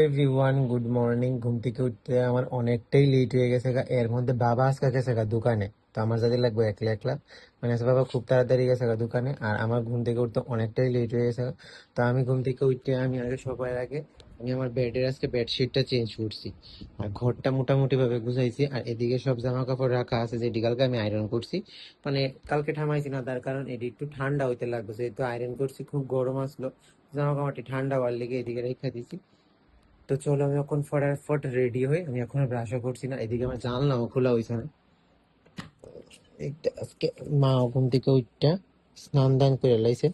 Everyone, good morning. ঘুম থেকে উঠতে আমার অনেকটাই লেট হয়ে গেছে এর মধ্যে বাবা আজকে গেছে দোকানে। তো আমার যাদের লাগবে একলা একলা, মানে আজকে বাবা খুব তাড়াতাড়ি গেছে দোকানে, আর আমার ঘুম থেকে উঠতে অনেকটাই লেট হয়ে গেছে। তো আমি ঘুম থেকে উঠতে আমি আগে সবার আগে আমি আমার বেডের আজকে বেডশিটটা চেঞ্জ করছি, আর ঘরটা মোটামুটি ভাবে গুছাইছি, আর এদিকে সব জামা কাপড় রাখা আছে যেটি কালকে আমি আয়রন করছি। মানে কালকে ঠামাইছি না, তার কারণ এটি একটু ঠান্ডা হইতে লাগবে, যেহেতু আয়রন করছি খুব গরম আসলো, জামা কাপড়টি ঠান্ডা হওয়ার লেগে এদিকে রেখে দিছি। তো চলো আমি এখন ফটাফট রেডি হই, আমি এখন ব্রাশও করছি না, এদিকে আমার জানলাও খোলা হয়েছে না। আজকে মা ঘুম থেকে উঠটা স্নান দান করে লাইছে,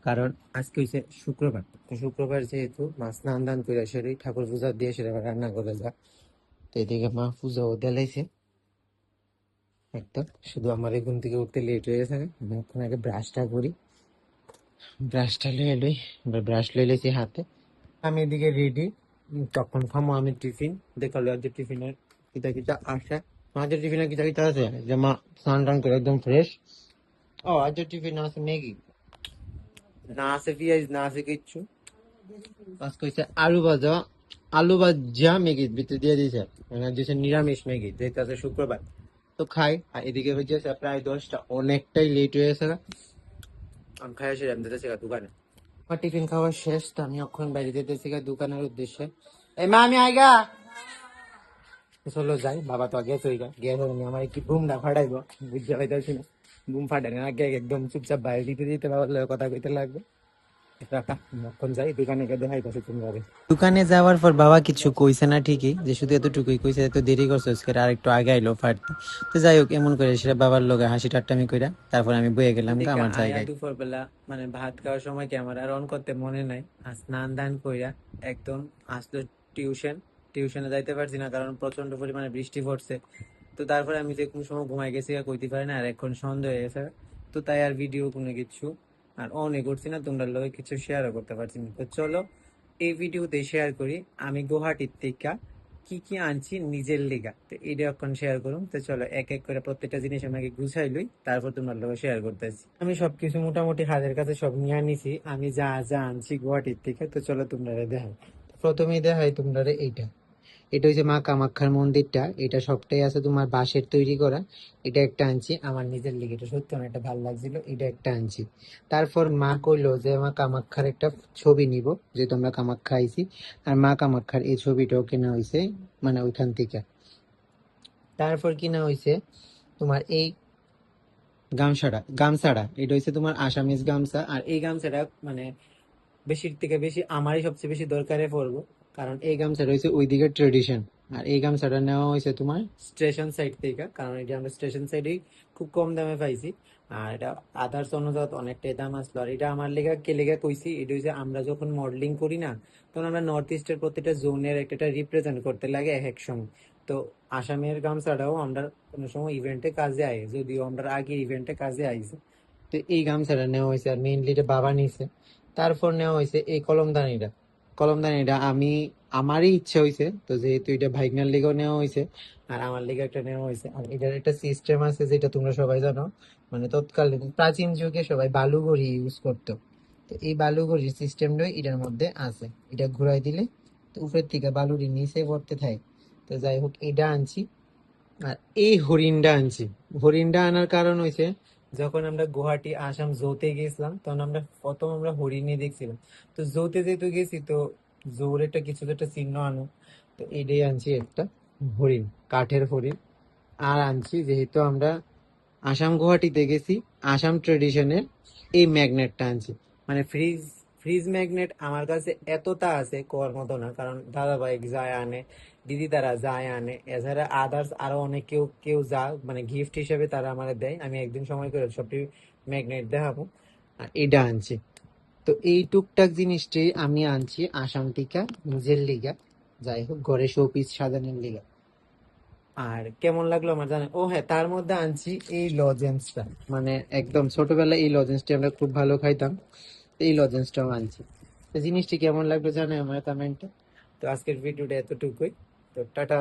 কারণ আজকে হইছে শুক্রবার। তো শুক্রবার যেহেতু মা স্নান দান করে সেরে ঠাকুর পূজা দিয়ে সেরে আবার রান্না করে যা। তো এদিকে মা পূজাও দেলাইছে একদম। শুধু আমার এই ঘুম থেকে উঠতে লেট হয়ে গেছে, আমি এখন আগে ব্রাশটা করি। ব্রাশটা লয়ে লই, ব্রাশ লয়ে লাইছি হাতে। আমি এদিকে রেডি, তখন খামো আমি টিফিন। দেখালো আজ টিফিনের কিতা কিতা আসে। মাঝের টিফিনে কিতা কিতা আছে যে মা স্নান টান করে একদম ফ্রেশ। ও আজ টিফিন আছে ম্যাগি, না আছে পেঁয়াজ, না আছে কিচ্ছু। আজকে হচ্ছে আলু ভাজা, আলু ভাজা ম্যাগি ভিতরে দিয়ে দিয়েছে, মানে দিয়েছে নিরামিষ ম্যাগি, যেহেতু আছে শুক্রবার। তো খাই, আর এদিকে হচ্ছে প্রায় 10টা, অনেকটাই লেট হয়ে গেছে। আমি খাই এসে আমি যেতেছি দোকানে। আমার টিফিন খাওয়া শেষ, তো আমি এখন বাইরে যেতেছি দোকানের উদ্দেশ্যে। এই মা আমি আইগা। চলো যাই, বাবা তো গেছে গেছে, আমার কি ঘুমটা ফাটাইব বুঝতে পাইতেছি না। ঘুম ফাটাই না, একদম চুপচাপ বাইরে দিতে দিতে বাবার লগে কথা কইতে লাগবে। এখন যাই দোকানে গিয়ে দেখাইতেছি তোমরা। দোকানে যাওয়ার পর বাবা কিছু কইছে না ঠিকই, যে শুধু এতটুকুই কইছে, এত দেরি করছে আজকে আর একটু আগে আইলো ফাটতে। তো যাই হোক, এমন করে সেটা বাবার লগে হাসি ঠাট্টামি কইরা তারপর আমি বয়ে গেলাম আমার জায়গায়। দুপুর বেলা মানে ভাত খাওয়ার সময় ক্যামেরা অন করতে মনে নাই, আর স্নান দান কইরা একদম আসলো টিউশন। টিউশনে যাইতে পারছি না, কারণ প্রচন্ড পরিমাণে বৃষ্টি পড়ছে। তো তারপরে আমি যে কোন সময় ঘুমাই গেছি আর কইতে পারি না, আর এখন সন্ধ্যা হয়ে গেছে। তো তাই আর ভিডিও কোনো কিছু আর অনই করছি না, তোমরা লোক কিছু শেয়ারও করতে পারছি না। তো চলো এই ভিডিওতে শেয়ার করি আমি গুয়াহাটির থেকে কি কি আনছি নিজের লিগা, তো এইটা এখন শেয়ার করুন। তো চলো এক এক করে প্রত্যেকটা জিনিস আমাকে গুছাই লই, তারপর তোমার লোক শেয়ার করতেছি। আমি সবকিছু মোটামুটি হাতের কাছে সব নিয়ে নিছি, আমি যা যা আনছি গুয়াহাটির থেকে। তো চলো তোমরা দেখাই, প্রথমেই দেখাই তোমরা এইটা। এটা হচ্ছে মা কামাখ্যার মন্দিরটা, এটা সবটাই আছে তোমার বাঁশের তৈরি করা। এটা একটা আনছি আমার নিজের লিগে, এটা সত্যি অনেকটা ভালো লাগছিল, এটা একটা আনছি। তারপর মা কইলো যে মা কামাখ্যার একটা ছবি নিব, যে তোমরা কামাখ্যা আইছি, আর মা কামাখ্যার এই ছবিটাও কেনা হয়েছে মানে ওইখান থেকে। তারপর কিনা হয়েছে তোমার এই গামছাটা, এটা হচ্ছে তোমার আসামিজ গামছা, আর এই গামছাটা মানে বেশির থেকে বেশি আমারই সবচেয়ে বেশি দরকারে পড়বো, কারণ এই গামছাটা হচ্ছে ওই দিকের ট্রেডিশন। আর এই গামছাটা নেওয়া হয়েছে তোমার স্টেশন সাইড থেকে, কারণ এটা আমরা স্টেশন সাইডেই খুব কম দামে পাইছি। আর এটা আদার্স অনুযায়ী অনেকটাই দাম আসলো। আর এটা আমার লেগা কে লেগা কইছি, এটা হচ্ছে আমরা যখন মডেলিং করি না, তখন আমরা নর্থ ইস্টের প্রত্যেকটা জোনের একটা রিপ্রেজেন্ট করতে লাগে এক এক সময়। তো আসামের গামছাটাও আমরা কোনো সময় ইভেন্টে কাজে আই, যদিও আমরা আগে ইভেন্টে কাজে আইছি। তো এই গামছাটা নেওয়া হয়েছে, আর মেইনলি এটা বাবা নিছে। তারপর নেওয়া হয়েছে এই কলমদানিটা আমি আমারই ইচ্ছা হয়েছে, তো যেহেতু এটা ভাইগনার লিগেও নেওয়া হয়েছে, আর আমার লিগে একটা নেওয়া হয়েছে। আর এটার একটা সিস্টেম আছে যেটা তোমরা সবাই জানো, মানে তৎকালীন প্রাচীন যুগে সবাই বালুঘড়ি ইউজ করতো। তো এই বালুঘড়ির সিস্টেমটাই এটার মধ্যে আছে, এটা ঘুরাই দিলে তো উপরের থেকে বালুরি নিচে পড়তে থাকে। তো যাই হোক, এটা আনছি। আর এই হরিণটা আনছি। হরিণটা আনার কারণ হয়েছে, যখন আমরা গুয়াহাটি আসাম জোতে গেছিলাম, তখন আমরা প্রথম আমরা হরিণই দেখছিলাম। তো জোতে যেহেতু গেছি, তো জোর একটা কিছু তো একটা চিহ্ন আনো। তো এটাই আনছি, একটা হরিণ, কাঠের হরিণ। আর আনছি, যেহেতু আমরা আসাম গুয়াহাটিতে গেছি, আসাম ট্রেডিশনের এই ম্যাগনেটটা আনছি। মানে ফ্রিজ ফ্রিজ ম্যাগনেট আমার কাছে এতটা আছে কোয়ার মতো না, কারণ দাদা ভাই যায় আনে, দিদি তারা যায় আনে, এছাড়া আদার্স আরো অনেক কেউ কেউ যা মানে গিফট হিসেবে তারা আমাদের দেয়। আমি একদিন সময় করে সবটি ম্যাগনেট দেখাবো। আর এটা আনছি। তো এই টুকটাক জিনিসটি আমি আনছি আসাম টিকা নিজের লিগা, যাই হোক ঘরে শোপিস সাজানোর লিগা। আর কেমন লাগলো আমার জানেন, ও হ্যাঁ, তার মধ্যে আনছি এই লজেন্সটা, মানে একদম ছোটবেলায় এই লজেন্সটি আমরা খুব ভালো খাইতাম, এই লজেন্সটাও আনছি। তো জিনিসটি কেমন লাগলো জানে আমার কমেন্টে। তো আজকের ভিডিওটা এতটুকুই, তো টাটা।